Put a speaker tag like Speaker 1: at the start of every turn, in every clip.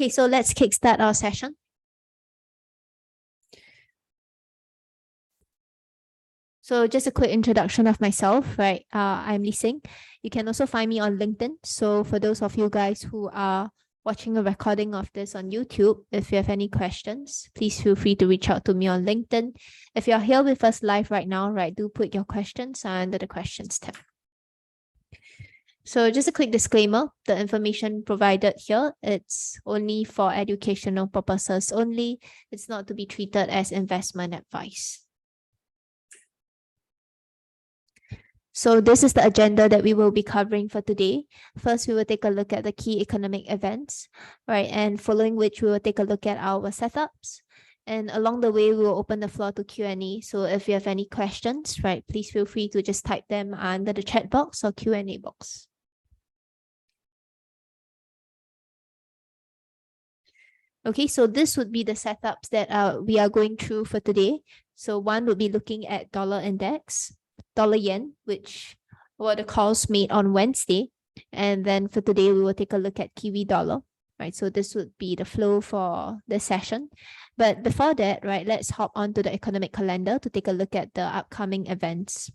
Speaker 1: Okay, so let's kickstart our session. So just a quick introduction of myself, right? I'm Lee Sing. You can also find me on LinkedIn. So for those of you guys who are watching a recording of this on YouTube, if you have any questions, please feel free to reach out to me on LinkedIn. If you're here with us live right now, right, do put your questions under the questions tab. So just a quick disclaimer, the information provided here, it's only for educational purposes only. It's not to be treated as investment advice. So this is the agenda that we will be covering for today. First, we will take a look at the key economic events, right? And following which, we will take a look at our setups. And along the way, we will open the floor to Q&A. So if you have any questions, right, please feel free to just type them under the chat box or Q&A box. Okay, so this would be the setups that we are going through for today. So one would be looking at dollar index, dollar yen, which were the calls made on Wednesday. And then for today, we will take a look at Kiwi dollar, right? So this would be the flow for the session. But before that, right, let's hop on to the economic calendar to take a look at the upcoming events.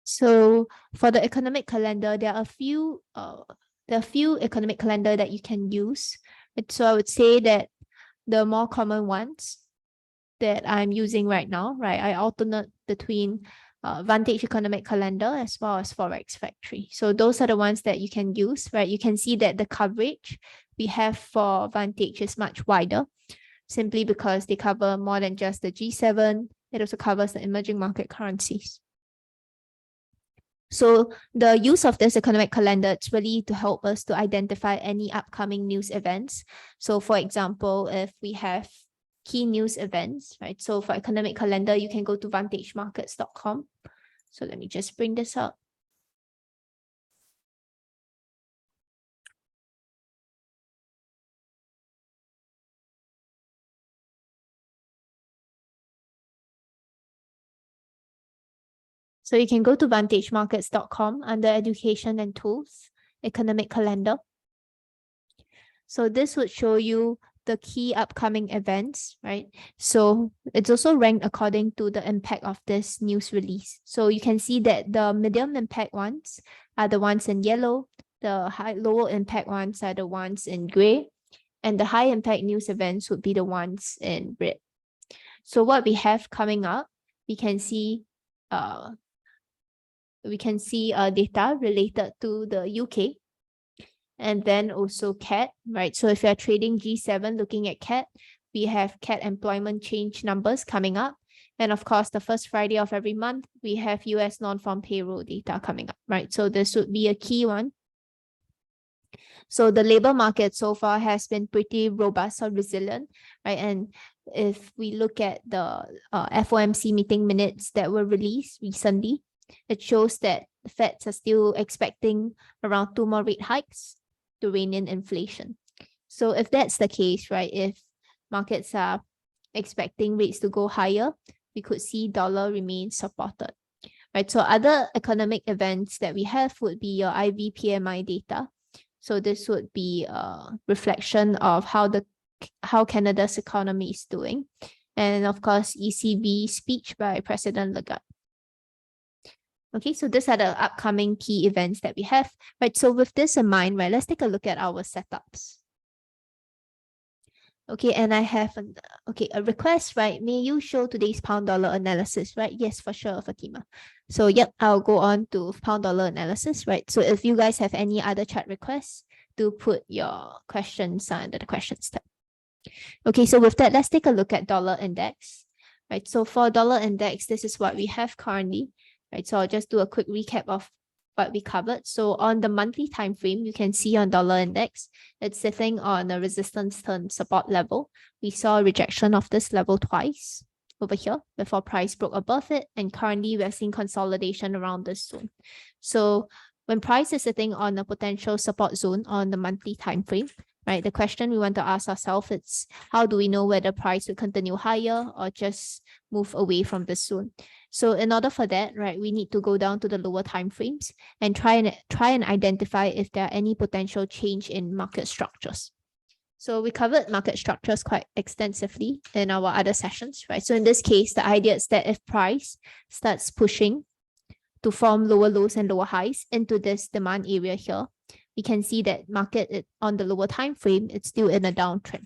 Speaker 1: So for the economic calendar, there are a few economic calendar that you can use. So I would say that the more common ones that I'm using right now, right, I alternate between Vantage Economic Calendar as well as Forex Factory. So those are the ones that you can use, right? You can see that the coverage we have for Vantage is much wider, simply because they cover more than just the G7. It also covers the emerging market currencies. So the use of this economic calendar, it's really to help us to identify any upcoming news events. So for example, if we have key news events, right? So for economic calendar, you can go to vantagemarkets.com. So let me just bring this up. So you can go to vantagemarkets.com under Education and Tools, Economic Calendar. So this would show you the key upcoming events, right? So it's also ranked according to the impact of this news release. So you can see that the medium impact ones are the ones in yellow, the lower impact ones are the ones in gray, and the high impact news events would be the ones in red. So what we have coming up, we can see data related to the UK, and then also CAT, right? So if you're trading G7 looking at CAT, we have CAT employment change numbers coming up. And of course, the first Friday of every month, we have US non-farm payroll data coming up, right? So this would be a key one. So the labor market so far has been pretty robust or resilient, right? And if we look at the FOMC meeting minutes that were released recently, it shows that the Feds are still expecting around 2 more rate hikes to rein in inflation. So if that's the case, right, if markets are expecting rates to go higher, we could see dollar remain supported, right? So other economic events that we have would be your IV PMI data. So this would be a reflection of how Canada's economy is doing. And of course, ECB speech by President Lagarde. Okay, so these are the upcoming key events that we have, right? So with this in mind, right, let's take a look at our setups. Okay, and I have a request, right? May you show today's pound dollar analysis, right? Yes, for sure, Fatima. So yep, I'll go on to pound dollar analysis, right? So if you guys have any other chat requests, do put your questions under the questions tab. Okay, so with that, let's take a look at dollar index, right? So for dollar index, this is what we have currently, right? So I'll just do a quick recap of what we covered. So on the monthly time frame, you can see on dollar index, it's sitting on a resistance turn support level. We saw a rejection of this level twice over here before price broke above it, and currently we're seeing consolidation around this zone. So when price is sitting on a potential support zone on the monthly time frame, right? The question we want to ask ourselves is, how do we know whether price will continue higher or just move away from this zone? So in order for that, right, we need to go down to the lower time frames and try and identify if there are any potential change in market structures. So we covered market structures quite extensively in our other sessions, right? So in this case, the idea is that if price starts pushing to form lower lows and lower highs into this demand area here, we can see that market on the lower time frame, it's still in a downtrend.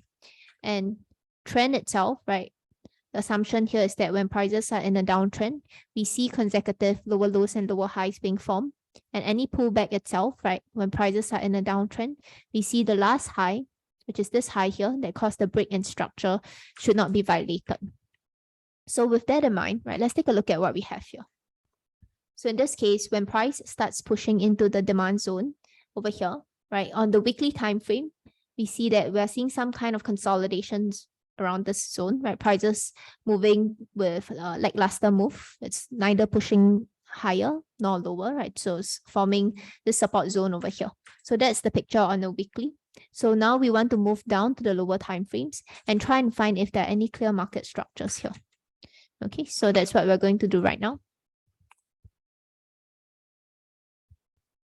Speaker 1: And trend itself, right? The assumption here is that when prices are in a downtrend, we see consecutive lower lows and lower highs being formed. And any pullback itself, right? When prices are in a downtrend, we see the last high, which is this high here, that caused the break in structure, should not be violated. So with that in mind, right, let's take a look at what we have here. So in this case, when price starts pushing into the demand zone over here, right, on the weekly time frame, we see that we're seeing some kind of consolidations around this zone, right? Prices moving with lackluster move. It's neither pushing higher nor lower, right? So it's forming this support zone over here. So that's the picture on the weekly. So now we want to move down to the lower time frames and try and find if there are any clear market structures here. Okay, so that's what we're going to do right now.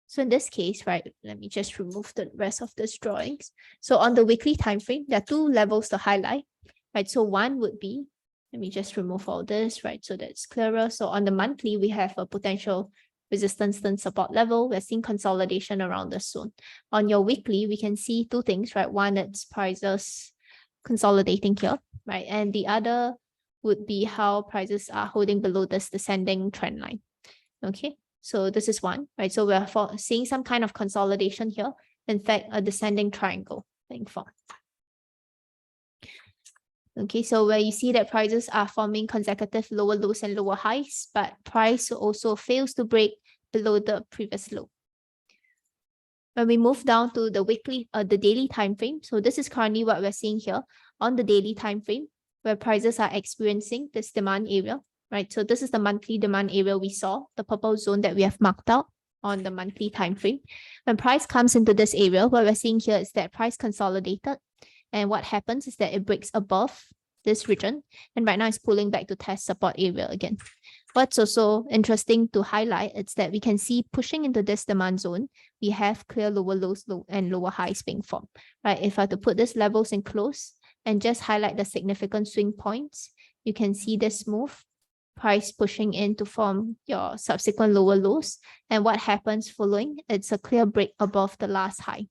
Speaker 1: So in this case, right, let me just remove the rest of these drawings. So on the weekly time frame, there are two levels to highlight, right? So one would be, let me just remove all this, right? So that's clearer. So on the monthly, we have a potential resistance and support level. We're seeing consolidation around this zone. On your weekly, we can see two things, right? One, it's prices consolidating here, right? And the other would be how prices are holding below this descending trend line. Okay. So this is one, right? So we're seeing some kind of consolidation here. In fact, a descending triangle being formed. Okay, so where you see that prices are forming consecutive lower lows and lower highs, but price also fails to break below the previous low. When we move down to the weekly, the daily time frame, so this is currently what we're seeing here on the daily time frame, where prices are experiencing this demand area. Right, so this is the monthly demand area we saw, the purple zone that we have marked out on the monthly time frame. When price comes into this area, what we're seeing here is that price consolidated. And what happens is that it breaks above this region. And right now it's pulling back to test support area again. What's also interesting to highlight is that we can see pushing into this demand zone, we have clear lower lows and lower highs being formed. Right, if I were to put these levels in close and just highlight the significant swing points, you can see this move. Price pushing in to form your subsequent lower lows. And what happens following? It's a clear break above the last high.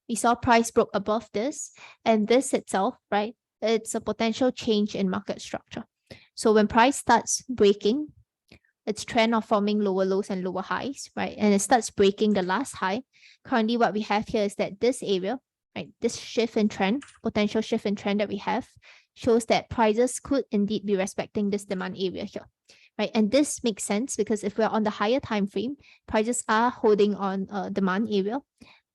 Speaker 1: We saw price broke above this, and this itself, right? It's a potential change in market structure. So when price starts breaking, its trend of forming lower lows and lower highs, right? And it starts breaking the last high. Currently, what we have here is that this area, right? This shift in trend, potential shift in trend that we have, shows that prices could indeed be respecting this demand area here, right? And this makes sense because if we're on the higher time frame, prices are holding on a demand area,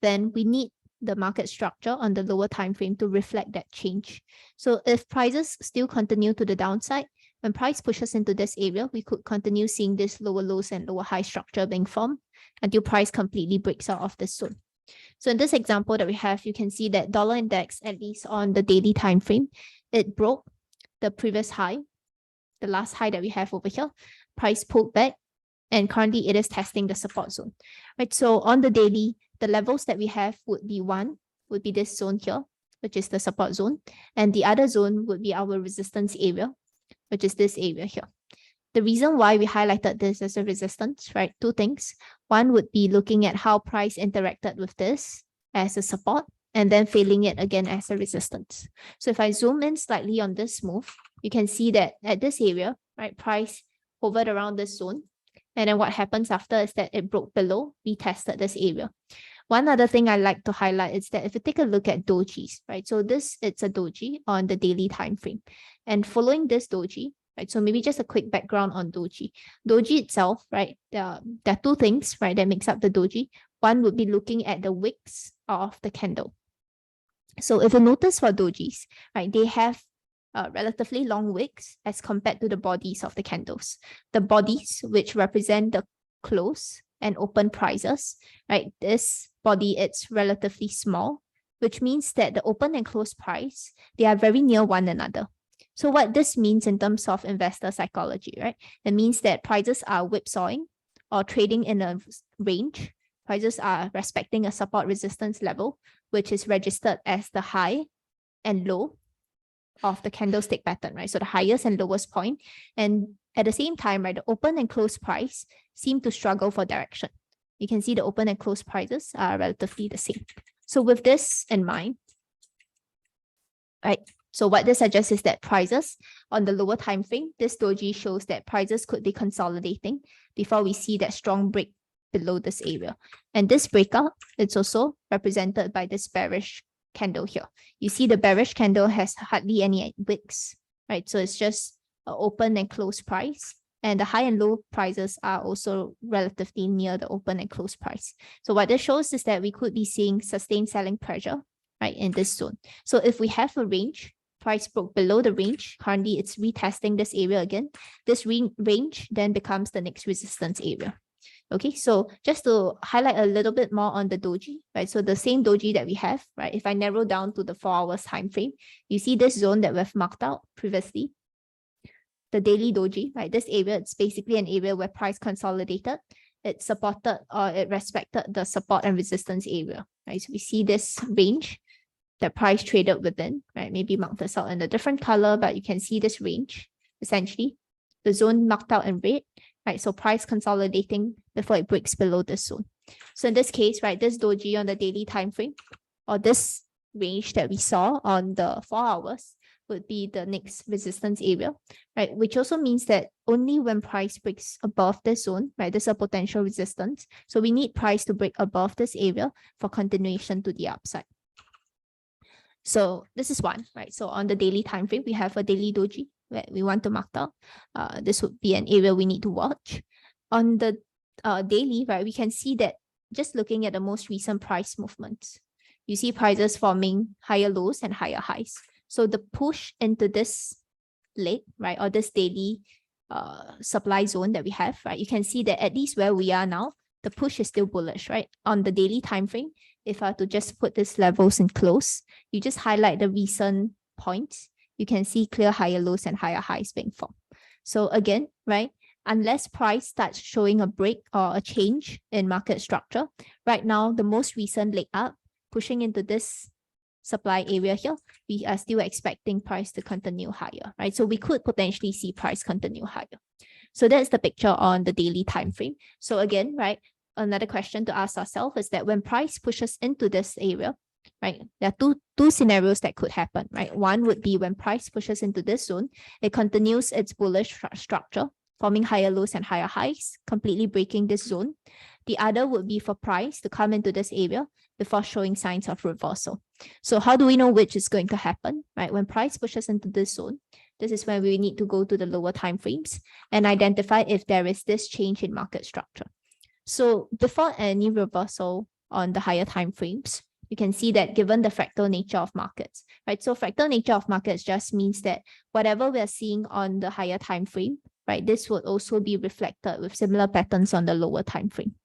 Speaker 1: then we need the market structure on the lower time frame to reflect that change. So if prices still continue to the downside, when price pushes into this area, we could continue seeing this lower lows and lower high structure being formed until price completely breaks out of this zone. So in this example that we have, you can see that dollar index, at least on the daily time frame, it broke the previous high, the last high that we have over here. Price pulled back, and currently it is testing the support zone. Right, so on the daily, the levels that we have would be one, would be this zone here, which is the support zone, and the other zone would be our resistance area, which is this area here. The reason why we highlighted this as a resistance, right? Two things. One would be looking at how price interacted with this as a support, and then failing it again as a resistance. So if I zoom in slightly on this move, you can see that at this area, right, price hovered around this zone. And then what happens after is that it broke below, we tested this area. One other thing I like to highlight is that if you take a look at dojis, right, so it's a doji on the daily time frame. And following this doji, right, so maybe just a quick background on doji. Doji itself, right, there are two things, right, that makes up the doji. One would be looking at the wicks of the candle. So if you notice for dojis, right, they have relatively long wicks as compared to the bodies of the candles. The bodies, which represent the close, and open prices, right? This body, it's relatively small, which means that the open and close price, they are very near one another. So what this means in terms of investor psychology, right? It means that prices are whipsawing or trading in a range. Prices are respecting a support resistance level, which is registered as the high and low of the candlestick pattern, right? So the highest and lowest point. And at the same time, right, the open and close price seem to struggle for direction. You can see the open and close prices are relatively the same. So with this in mind, right, so what this suggests is that prices on the lower time frame, this doji shows that prices could be consolidating before we see that strong break below this area. And this breakout, it's also represented by this bearish candle here. You see the bearish candle has hardly any wicks, right? So it's just an open and close price. And the high and low prices are also relatively near the open and close price. So what this shows is that we could be seeing sustained selling pressure, right, in this zone. So if we have a range, price broke below the range, currently it's retesting this area again. This range then becomes the next resistance area. Okay, so just to highlight a little bit more on the doji, right? So the same doji that we have, right? If I narrow down to the 4 hours time frame, you see this zone that we've marked out previously, the daily doji, right? This area, it's basically an area where price consolidated. It supported or it respected the support and resistance area, right? So we see this range that price traded within, right? Maybe mark this out in a different color, but you can see this range, essentially. The zone marked out in red, right? So price consolidating before it breaks below this zone. So in this case, right, this doji on the daily time frame, or this range that we saw on the 4 hours, would be the next resistance area, right? Which also means that only when price breaks above this zone, right, there's a potential resistance. So we need price to break above this area for continuation to the upside. So this is one, right? So on the daily time frame, we have a daily doji that we want to mark out. This would be an area we need to watch. On the daily, right, we can see that just looking at the most recent price movements, you see prices forming higher lows and higher highs. So the push into this leg, right, or this daily supply zone that we have, right, you can see that at least where we are now, the push is still bullish, right? On the daily time frame, if I were to just put these levels in close, you just highlight the recent points, you can see clear higher lows and higher highs being formed. So again, right, unless price starts showing a break or a change in market structure, right now, the most recent leg up, pushing into this supply area here, we are still expecting price to continue higher, right? So we could potentially see price continue higher. So that's the picture on the daily time frame. So again, right, another question to ask ourselves is that when price pushes into this area, right, there are two scenarios that could happen, right? One would be when price pushes into this zone, it continues its bullish structure, forming higher lows and higher highs, completely breaking this zone. The other would be for price to come into this area before showing signs of reversal. So how do we know which is going to happen, right? When price pushes into this zone, this is when we need to go to the lower time frames and identify if there is this change in market structure. So before any reversal on the higher time frames, you can see that given the fractal nature of markets, right? So fractal nature of markets just means that whatever we're seeing on the higher time frame, right, this would also be reflected with similar patterns on the lower time frame.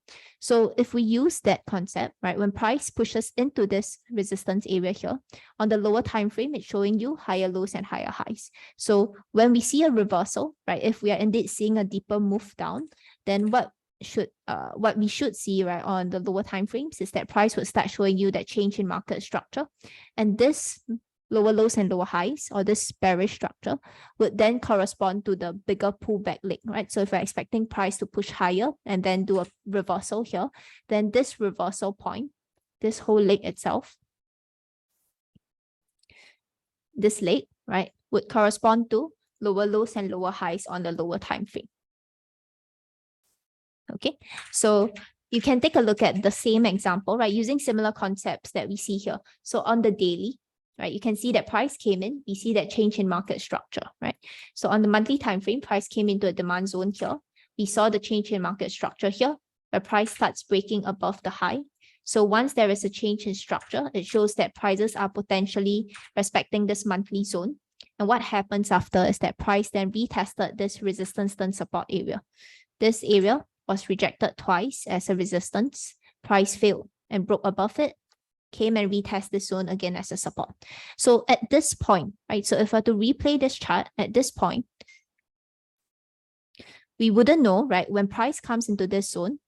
Speaker 1: So if we use that concept, right, when price pushes into this resistance area here, on the lower time frame, it's showing you higher lows and higher highs. So when we see a reversal, right, if we are indeed seeing a deeper move down, then what we should see, right, on the lower time frames is that price would start showing you that change in market structure. And this lower lows and lower highs, or this bearish structure, would then correspond to the bigger pullback leg, right? So if we're expecting price to push higher and then do a reversal here, then this reversal point, this whole leg itself, this leg, right, would correspond to lower lows and lower highs on the lower time frame. Okay, so you can take a look at the same example, right, using similar concepts that we see here. So on the daily, right, you can see that price came in, we see that change in market structure, right? So on the monthly time frame, price came into a demand zone here. We saw the change in market structure here, where price starts breaking above the high. So once there is a change in structure, it shows that prices are potentially respecting this monthly zone. And what happens after is that price then retested this resistance turn support area. This area was rejected twice as a resistance. Price failed and broke above it, came and retest this zone again as a support. So at this point, right, so if I were to replay this chart at this point, we wouldn't know, right, when price comes into this zone,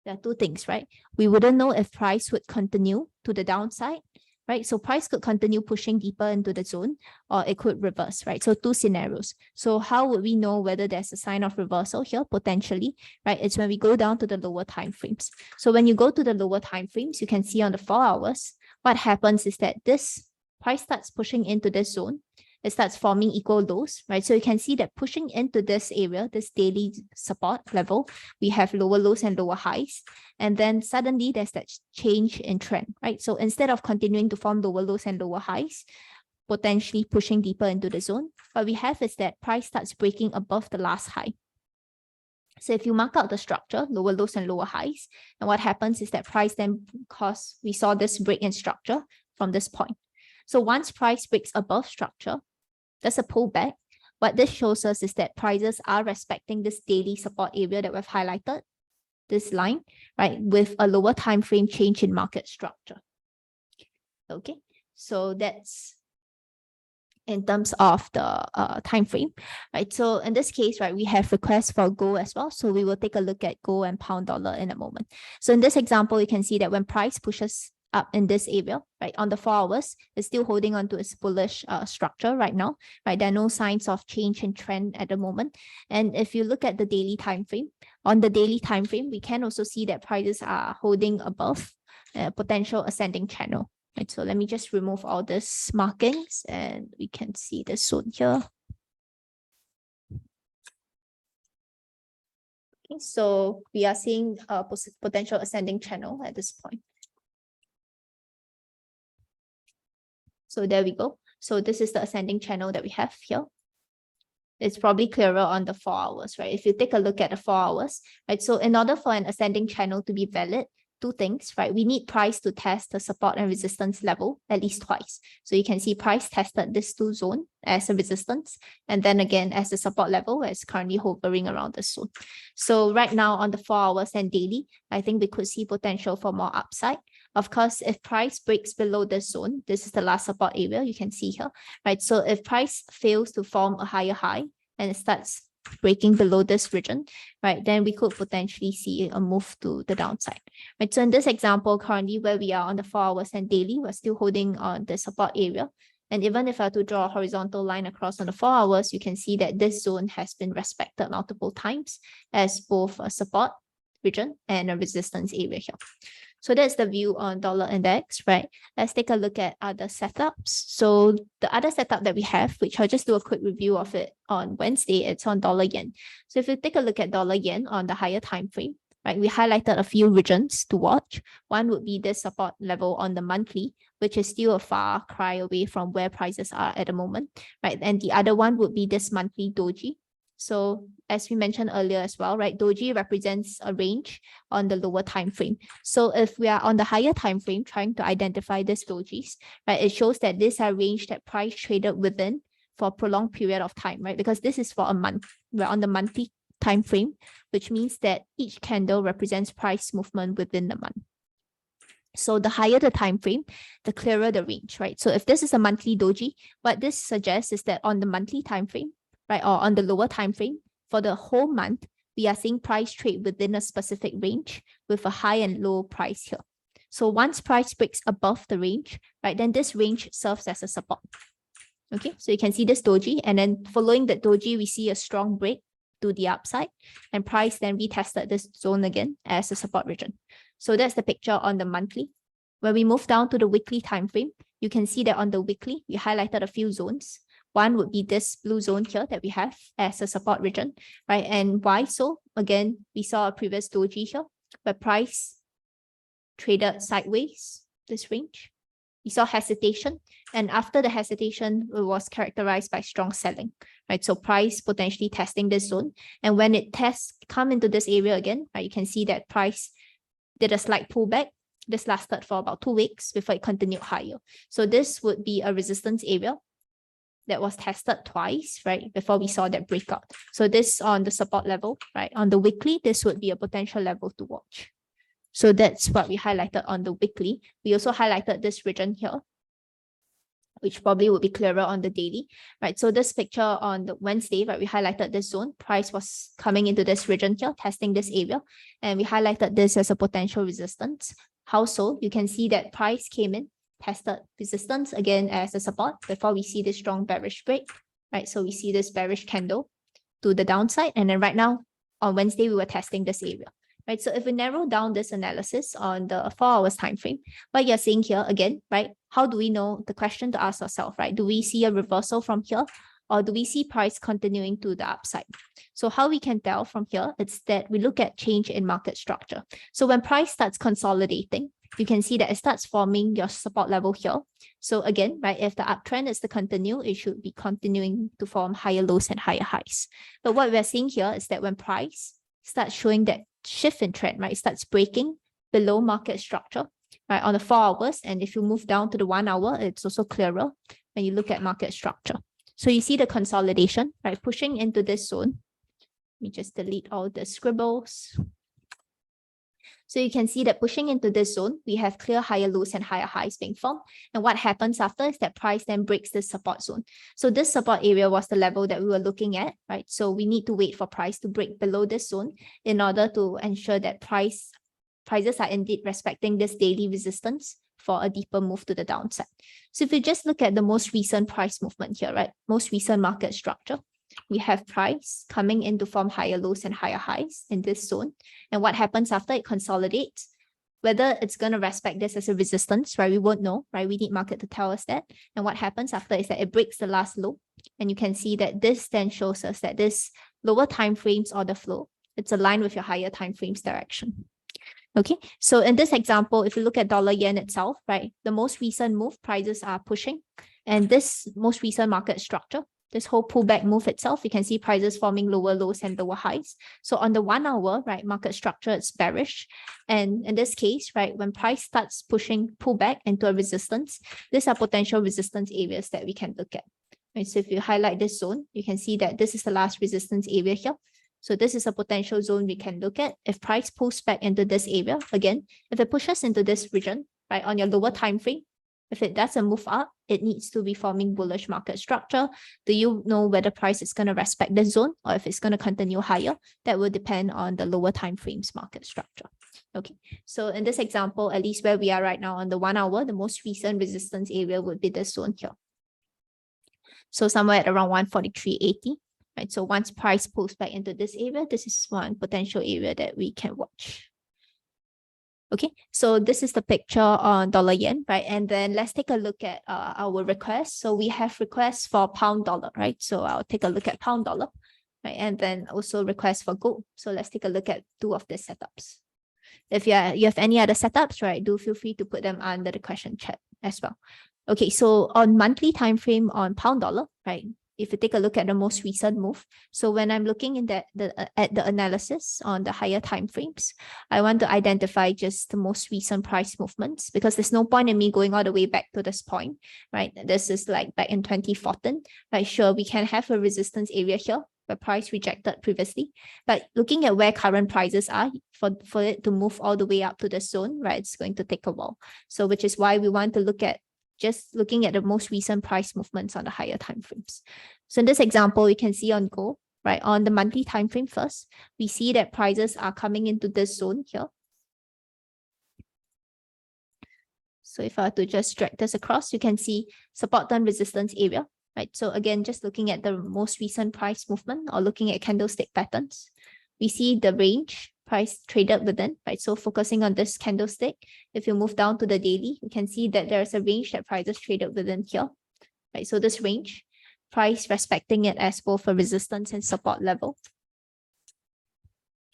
Speaker 1: there are two things, right? We wouldn't know if price would continue to the downside, right? So price could continue pushing deeper into the zone, or it could reverse, right? So two scenarios. So how would we know whether there's a sign of reversal here? Potentially, right? It's when we go down to the lower time frames. So when you go to the lower time frames, you can see on the 4 hours, what happens is that this price starts pushing into this zone. It starts forming equal lows, right? So you can see that pushing into this area, this daily support level, we have lower lows and lower highs. And then suddenly there's that change in trend, right? So instead of continuing to form lower lows and lower highs, potentially pushing deeper into the zone, what we have is that price starts breaking above the last high. So if you mark out the structure, lower lows and lower highs, and what happens is that price then, because we saw this break in structure from this point. So once price breaks above structure, there's a pullback. What this shows us is that prices are respecting this daily support area that we've highlighted, this line, right, with a lower time frame change in market structure. Okay, so that's in terms of the time frame, right? So in this case, right, we have requests for gold as well. So we will take a look at gold and pound dollar in a moment. So in this example, you can see that when price pushes up in this area, right, on the 4 hours, it's still holding on to its bullish structure right now, right? There are no signs of change in trend at the moment. And if you look at the daily time frame, on the daily time frame, we can also see that prices are holding above potential ascending channel. Right, so let me just remove all these markings and we can see the zone here. Okay, so we are seeing a potential ascending channel at this point. So there we go. So this is the ascending channel that we have here. It's probably clearer on the 4 hours, right? If you take a look at the 4 hours, right? So in order for an ascending channel to be valid, two things, right? We need price to test the support and resistance level at least twice. So you can see price tested this 2 zone as a resistance, and then again as the support level, where it's currently hovering around this zone. So right now on the 4 hours and daily, I think we could see potential for more upside. Of course, if price breaks below this zone, this is the last support area you can see here, right? So if price fails to form a higher high and it starts breaking below this region, right, then we could potentially see a move to the downside, right? So in this example, currently where we are on the 4 hours and daily, we're still holding on the support area. And even if I were to draw a horizontal line across on the 4 hours, you can see that this zone has been respected multiple times as both a support region and a resistance area here. So that's the view on dollar index, right? Let's take a look at other setups. So the other setup that we have, which I'll just do a quick review of it on Wednesday, it's on dollar yen. So if you take a look at dollar yen on the higher time frame, right, we highlighted a few regions to watch. One would be this support level on the monthly, which is still a far cry away from where prices are at the moment, right? And the other one would be this monthly doji. So as we mentioned earlier as well, right, doji represents a range on the lower time frame. So if we are on the higher time frame trying to identify these dojis, right, it shows that these are range that price traded within for a prolonged period of time, right? Because this is for a month. We're on the monthly time frame, which means that each candle represents price movement within the month. So the higher the time frame, the clearer the range, right? So if this is a monthly doji, what this suggests is that on the monthly time frame, right, or on the lower time frame, for the whole month, we are seeing price trade within a specific range with a high and low price here. So once price breaks above the range, right, then this range serves as a support. Okay, so you can see this doji, and then following that doji, we see a strong break to the upside, and price then retested this zone again as a support region. So that's the picture on the monthly. When we move down to the weekly time frame, you can see that on the weekly, we highlighted a few zones. One would be this blue zone here that we have as a support region, right? And why so? Again, we saw a previous doji here where price traded sideways, this range. We saw hesitation, and after the hesitation, it was characterized by strong selling, right? So price potentially testing this zone. And when it come into this area again, right, you can see that price did a slight pullback. This lasted for about 2 weeks before it continued higher. So this would be a resistance area. that was tested twice, right, before we saw that breakout. So this on the support level, right? On the weekly, this would be a potential level to watch. So that's what we highlighted on the weekly. We also highlighted this region here, which probably would be clearer on the daily, right? So this picture on the Wednesday, right, we highlighted this zone. Price was coming into this region here, testing this area, and we highlighted this as a potential resistance. How so? You can see that price came in, tested resistance again as a support before we see this strong bearish break, right? So we see this bearish candle to the downside, and then right now on Wednesday, we were testing this area. Right, so if we narrow down this analysis on the 4 hours time frame, what you're seeing here again, right? How do we know? The question to ask ourselves, right? Do we see a reversal from here, or do we see price continuing to the upside? So how we can tell from here, it's that we look at change in market structure. So when price starts consolidating, you can see that it starts forming your support level here. So again, right, if the uptrend is to continue, it should be continuing to form higher lows and higher highs. But what we're seeing here is that when price starts showing that shift in trend, right? It starts breaking below market structure, right? On the 4 hours. And if you move down to the 1 hour, it's also clearer when you look at market structure. So you see the consolidation, right? Pushing into this zone. Let me just delete all the scribbles. So you can see that pushing into this zone, we have clear higher lows and higher highs being formed. And what happens after is that price then breaks this support zone. So this support area was the level that we were looking at, right? So we need to wait for price to break below this zone in order to ensure that prices are indeed respecting this daily resistance for a deeper move to the downside. So if you just look at the most recent price movement here, right? Most recent market structure, we have price coming in to form higher lows and higher highs in this zone. And what happens after it consolidates, whether it's going to respect this as a resistance, right? We won't know, right? We need market to tell us that. And what happens after is that it breaks the last low. And you can see that this then shows us that this lower time frames order flow, it's aligned with your higher time frames direction. Okay, so in this example, if you look at dollar yen itself, right, the most recent move, prices are pushing. And this most recent market structure, this whole pullback move itself, you can see prices forming lower lows and lower highs. So on the 1 hour, right, market structure is bearish. And in this case, right, when price starts pushing pullback into a resistance, these are potential resistance areas that we can look at. Right, so if you highlight this zone, you can see that this is the last resistance area here. So this is a potential zone we can look at. If price pulls back into this area, again, if it pushes into this region, right, on your lower time frame, if it doesn't move up, it needs to be forming bullish market structure. Do you know whether price is going to respect the zone or if it's going to continue higher? That will depend on the lower time frames market structure. Okay, so in this example, at least where we are right now on the 1 hour, the most recent resistance area would be this zone here. So somewhere at around 143.80. Right, so once price pulls back into this area, this is one potential area that we can watch. Okay, so this is the picture on dollar yen, right? And then let's take a look at our requests. So we have requests for pound dollar, right? So I'll take a look at pound dollar, right? And then also requests for gold. So let's take a look at 2 of the setups. If you have any other setups, right, do feel free to put them under the question chat as well. Okay, so on monthly time frame on pound dollar, right? If you take a look at the most recent move, so when I'm looking in at the analysis on the higher time frames, I want to identify just the most recent price movements because there's no point in me going all the way back to this point, right? This is like back in 2014, right? Sure, we can have a resistance area here where price rejected previously, but looking at where current prices are for it to move all the way up to the zone, right? It's going to take a while. So which is why we want to look at just looking at the most recent price movements on the higher time frames. So in this example, you can see on gold, right, on the monthly time frame first, we see that prices are coming into this zone here. So if I were to just drag this across, you can see support and resistance area, right? So again, just looking at the most recent price movement or looking at candlestick patterns, we see the range price traded within, right? So focusing on this candlestick, if you move down to the daily, you can see that there's a range that prices traded within here, right? So this range, price respecting it as both a resistance and support level.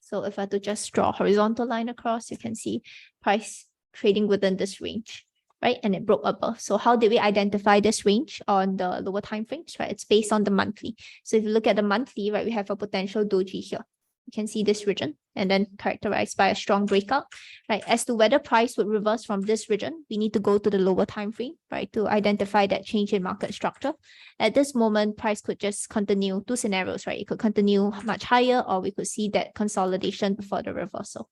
Speaker 1: So if I were to just draw a horizontal line across, you can see price trading within this range, right? And it broke above. So how did we identify this range on the lower time frames, right? It's based on the monthly. So if you look at the monthly, right, we have a potential doji here. You can see this region and then characterized by a strong breakout, right? As to whether price would reverse from this region, we need to go to the lower time frame, right, to identify that change in market structure. At this moment, price could just continue two scenarios, right? It could continue much higher, or we could see that consolidation before the reversal.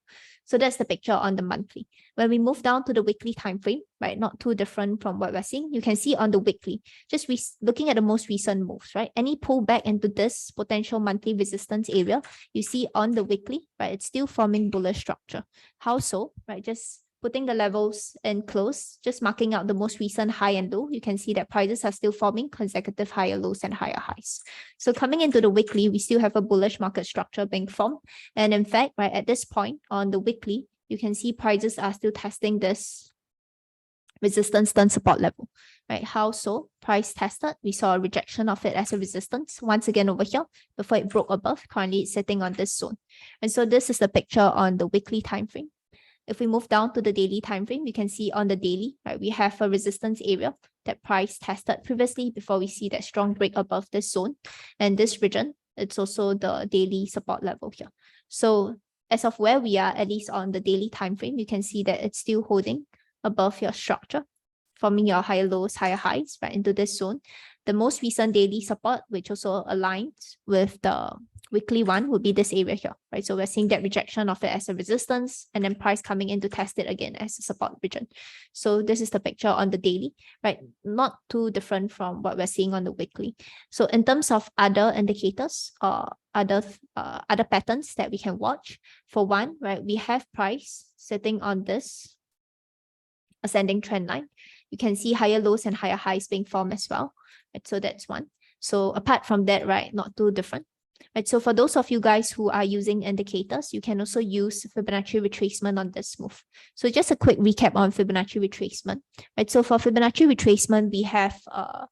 Speaker 1: So that's the picture on the monthly. When we move down to the weekly time frame, right, not too different from what we're seeing, you can see on the weekly, just looking at the most recent moves, right? Any pullback into this potential monthly resistance area, you see on the weekly, right, it's still forming bullish structure. How so? Right, just putting the levels in close, just marking out the most recent high and low, you can see that prices are still forming consecutive higher lows and higher highs. So coming into the weekly, we still have a bullish market structure being formed. And in fact, right, at this point on the weekly, you can see prices are still testing this resistance turn support level, right? How so? Price tested, we saw a rejection of it as a resistance once again over here before it broke above. Currently it's sitting on this zone. And so this is the picture on the weekly time frame. If we move down to the daily time frame, you can see on the daily, right, we have a resistance area that price tested previously before we see that strong break above this zone. And this region, it's also the daily support level here. So as of where we are, at least on the daily time frame, you can see that it's still holding above your structure, forming your higher lows, higher highs, right, into this zone. The most recent daily support, which also aligns with the weekly one, would be this area here, right? So we're seeing that rejection of it as a resistance and then price coming in to test it again as a support region. So this is the picture on the daily, right? Not too different from what we're seeing on the weekly. So in terms of other indicators or other patterns that we can watch, for one, right, we have price sitting on this ascending trend line. You can see higher lows and higher highs being formed as well, right? So that's one. So apart from that, right, not too different. Right, so for those of you guys who are using indicators, you can also use Fibonacci retracement on this move. So just a quick recap on Fibonacci retracement. Right, so for Fibonacci retracement, we have a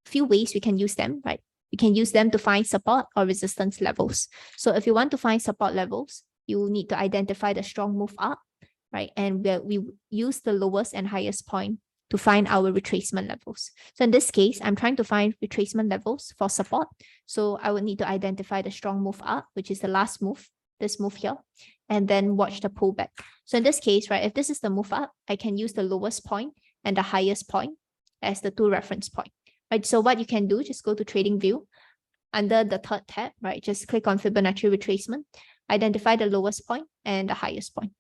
Speaker 1: few ways we can use them, right? We can use them to find support or resistance levels. So if you want to find support levels, you need to identify the strong move up, right? And we use the lowest and highest point to find our retracement levels. So in this case, I'm trying to find retracement levels for support. So I would need to identify the strong move up, which is the last move, this move here, and then watch the pullback. So in this case, right, if this is the move up, I can use the lowest point and the highest point as the two reference point, right? So what you can do, just go to Trading View. Under the third tab, right, just click on Fibonacci retracement, identify the lowest point and the highest point.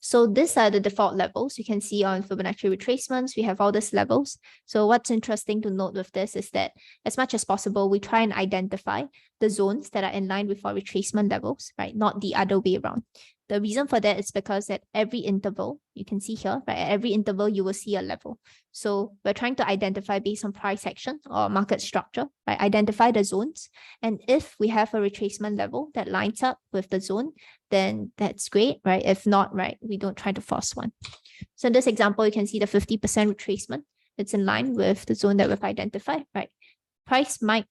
Speaker 1: So these are the default levels. You can see on Fibonacci retracements, we have all these levels. So what's interesting to note with this is that as much as possible, we try and identify the zones that are in line with our retracement levels, right? Not the other way around. The reason for that is because at every interval, you can see here, right? At every interval, you will see a level. So we're trying to identify based on price action or market structure, right? Identify the zones. And if we have a retracement level that lines up with the zone, then that's great, right? If not, right, we don't try to force one. So in this example, you can see the 50% retracement. It's in line with the zone that we've identified, right? Price might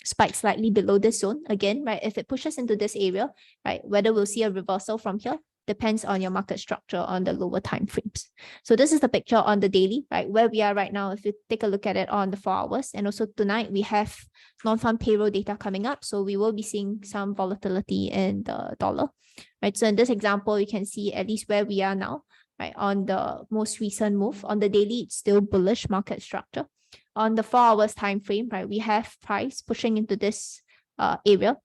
Speaker 1: spike slightly below this zone again, right? If it pushes into this area, right, whether we'll see a reversal from here depends on your market structure on the lower time frames. So this is the picture on the daily, right? Where we are right now, if you take a look at it on the 4 hours, and also tonight we have non-farm payroll data coming up. So we will be seeing some volatility in the dollar, right? So in this example, you can see at least where we are now, right? On the most recent move on the daily, it's still bullish market structure. On the 4 hours time frame, right, we have price pushing into this area.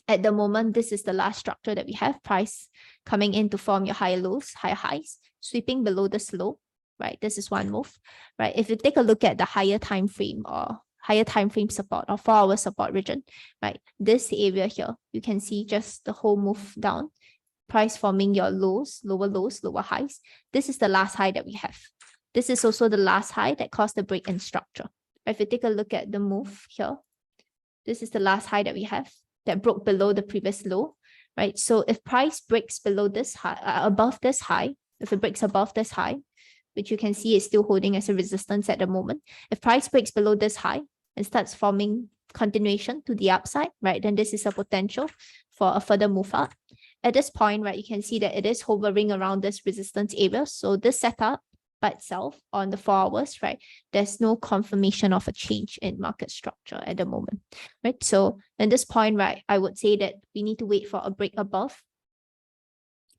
Speaker 1: At the moment, this is the last structure that we have, price coming in to form your higher lows, higher highs, sweeping below this low, right? This is one move, right? If you take a look at the higher time frame or higher time frame support or 4 hour support region, right? This area here, you can see just the whole move down, price forming your lows, lower highs. This is the last high that we have. This is also the last high that caused the break in structure. If you take a look at the move here, this is the last high that we have that broke below the previous low, right? So if price breaks below this high, above this high, if it breaks above this high, which you can see is still holding as a resistance at the moment, if price breaks below this high and starts forming continuation to the upside, right, then this is a potential for a further move up. At this point, right, you can see that it is hovering around this resistance area. So this setup, by itself on the 4 hours, right, there's no confirmation of a change in market structure at the moment, right? So at this point, right, I would say that we need to wait for a break above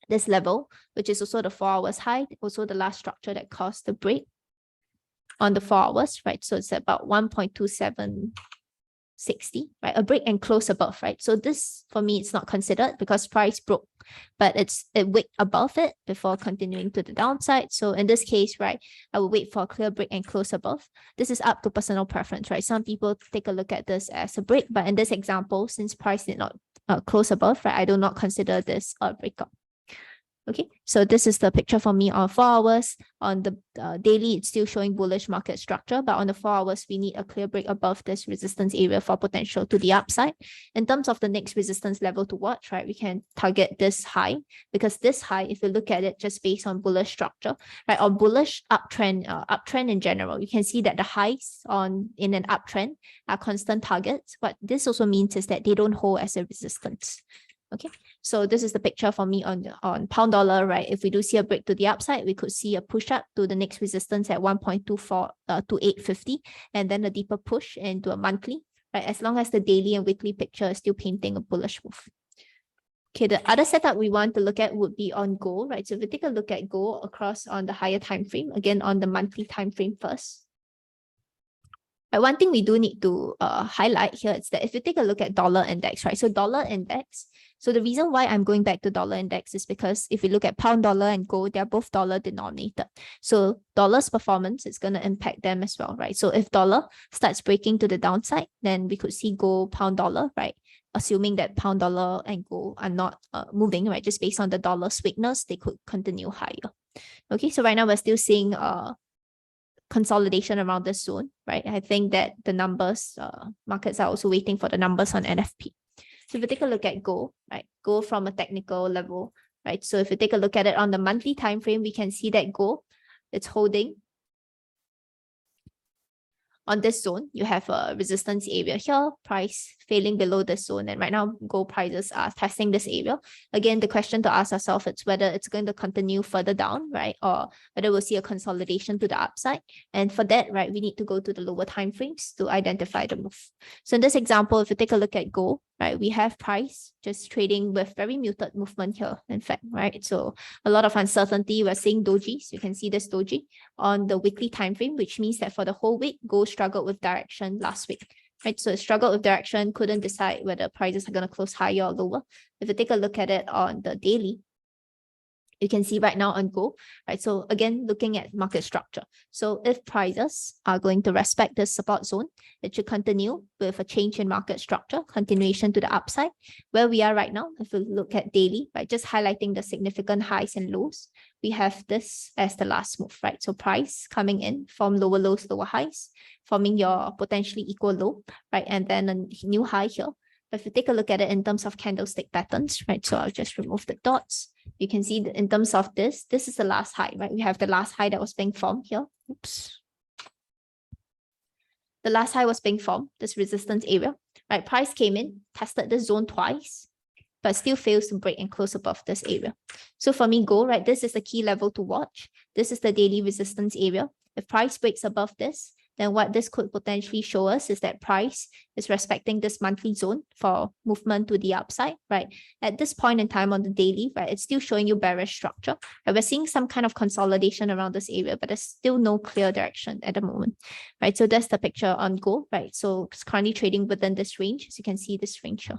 Speaker 1: this level, which is also the 4 hours high, also the last structure that caused the break on the 4 hours, right? So it's about 1.2760, right? A break and close above, right? So this, for me, it's not considered because price broke, but it wicked above it before continuing to the downside. So in this case, right, I will wait for a clear break and close above. This is up to personal preference, right? Some people take a look at this as a break, but in this example, since price did not close above, right, I do not consider this a breakup. Okay, so this is the picture for me on 4 hours. On the daily, it's still showing bullish market structure, but on the 4 hours, we need a clear break above this resistance area for potential to the upside. In terms of the next resistance level to watch, right, we can target this high, because this high, if you look at it just based on bullish structure, right, or bullish uptrend in general, you can see that the highs in an uptrend are constant targets. What this also means is that they don't hold as a resistance. Okay, so this is the picture for me on pound dollar, right? If we do see a break to the upside, we could see a push up to the next resistance at 1.2850, and then a deeper push into a monthly, right? As long as the daily and weekly picture is still painting a bullish move. Okay, the other setup we want to look at would be on gold, right? So if we take a look at gold across on the higher time frame, again on the monthly time frame first. But one thing we do need to highlight here is that if you take a look at dollar index, right? So dollar index, so the reason why I'm going back to dollar index is because if you look at pound dollar and gold, they're both dollar denominated. So dollar's performance is going to impact them as well, right? So if dollar starts breaking to the downside, then we could see gold, pound dollar, right? Assuming that pound dollar and gold are not moving, right? Just based on the dollar's weakness, they could continue higher. Okay, so right now we're still seeing consolidation around this zone, right? I think that the numbers, markets are also waiting for the numbers on NFP. So if we take a look at gold, right? Gold from a technical level, right? So if we take a look at it on the monthly time frame, we can see that gold, it's holding on this zone. You have a resistance area here, price failing below this zone. And right now, gold prices are testing this area. Again, the question to ask ourselves is whether it's going to continue further down, right? Or whether we'll see a consolidation to the upside. And for that, right, we need to go to the lower time frames to identify the move. So in this example, if you take a look at gold, right, we have price just trading with very muted movement here, in fact, right? So a lot of uncertainty. We're seeing dojis. You can see this doji on the weekly time frame, which means that for the whole week, gold struggled with direction last week, right? So it struggled with direction, couldn't decide whether prices are going to close higher or lower. If you take a look at it on the daily, you can see right now on gold, right? So again, looking at market structure. So if prices are going to respect this support zone, it should continue with a change in market structure, continuation to the upside. Where we are right now, if you look at daily, right, just highlighting the significant highs and lows, we have this as the last move, right? So price coming in from lower lows, lower highs, forming your potentially equal low, right? And then a new high here. If you take a look at it in terms of candlestick patterns, right? So I'll just remove the dots. You can see that in terms of this is the last high, right? We have the last high that was being formed here. Oops. The last high was being formed, this resistance area, right? Price came in, tested the zone twice, but still fails to break and close above this area. So for me, gold, right? This is the key level to watch. This is the daily resistance area. If price breaks above this, then what this could potentially show us is that price is respecting this monthly zone for movement to the upside, right? At this point in time on the daily, right, it's still showing you bearish structure. Right? We're seeing some kind of consolidation around this area, but there's still no clear direction at the moment, right? So that's the picture on gold, right? So it's currently trading within this range, as you can see this range here.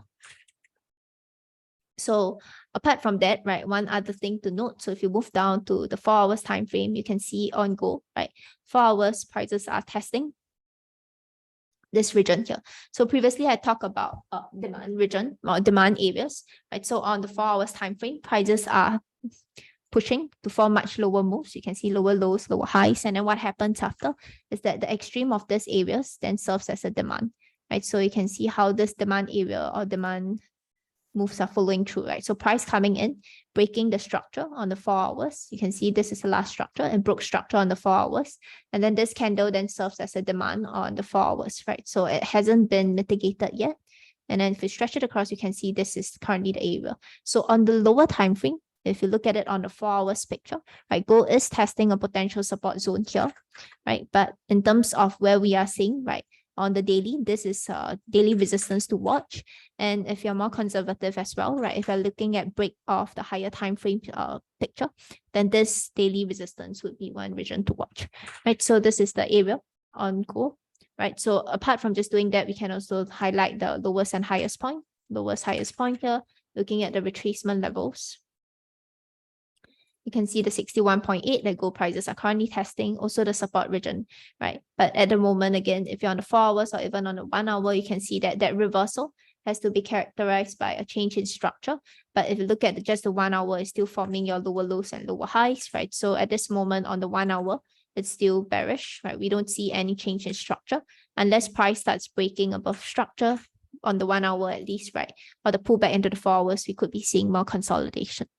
Speaker 1: So apart from that, right, one other thing to note, so if you move down to the 4 hours time frame, you can see on gold, right, 4 hours prices are testing this region here. So previously I talked about demand region or demand areas, right? So on the 4 hours time frame, prices are pushing to form much lower moves. You can see lower lows, lower highs, and then what happens after is that the extreme of these areas then serves as a demand, right? So you can see how this demand area or demand moves are following through, right? So price coming in, breaking the structure on the 4 hours. You can see this is the last structure and broke structure on the 4 hours. And then this candle then serves as a demand on the 4 hours, right? So it hasn't been mitigated yet. And then if you stretch it across, you can see this is currently the area. So on the lower time frame, if you look at it on the 4 hours picture, right, gold is testing a potential support zone here, right? But in terms of where we are seeing, right, on the daily, this is daily resistance to watch. And if you're more conservative as well, right, if you're looking at break of the higher time frame picture, then this daily resistance would be one region to watch, right? So this is the area on gold, right? So apart from just doing that, we can also highlight the lowest and highest point, here, looking at the retracement levels. You can see the 61.8 that gold prices are currently testing, also the support region, right? But at the moment, again, if you're on the 4 hours or even on the 1 hour, you can see that reversal has to be characterized by a change in structure. But if you look at just the 1 hour, it's still forming your lower lows and lower highs, right? So at this moment on the 1 hour, it's still bearish, right? We don't see any change in structure unless price starts breaking above structure on the 1 hour at least, right? Or the pullback into the 4 hours, we could be seeing more consolidation.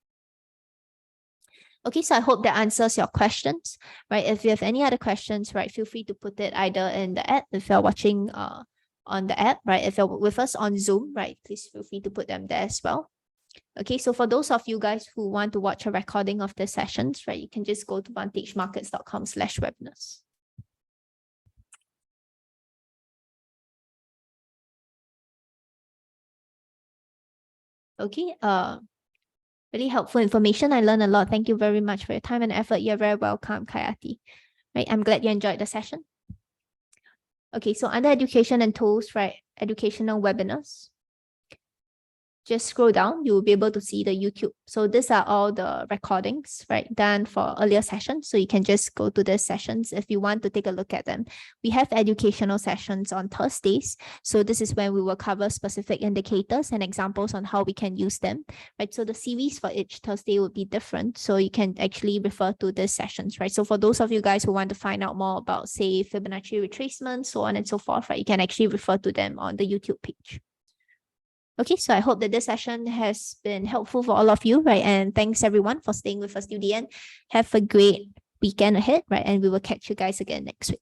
Speaker 1: Okay, so I hope that answers your questions, right? If you have any other questions, right, feel free to put it either in the app if you're watching on the app, right? If you're with us on Zoom, right, please feel free to put them there as well. Okay, so for those of you guys who want to watch a recording of the sessions, right, you can just go to vantagemarkets.com/webinars. Okay, really helpful information. I learned a lot. Thank you very much for your time and effort. You're very welcome, Kayati. Right, I'm glad you enjoyed the session. Okay, so under education and tools, right, educational webinars. Just scroll down, you'll be able to see the YouTube. So these are all the recordings, right, done for earlier sessions. So you can just go to these sessions if you want to take a look at them. We have educational sessions on Thursdays. So this is when we will cover specific indicators and examples on how we can use them, right? So the series for each Thursday will be different. So you can actually refer to these sessions, right? So for those of you guys who want to find out more about, say, Fibonacci retracement, so on and so forth, right, you can actually refer to them on the YouTube page. Okay, so I hope that this session has been helpful for all of you, right? And thanks everyone for staying with us till the end. Have a great weekend ahead, right? And we will catch you guys again next week.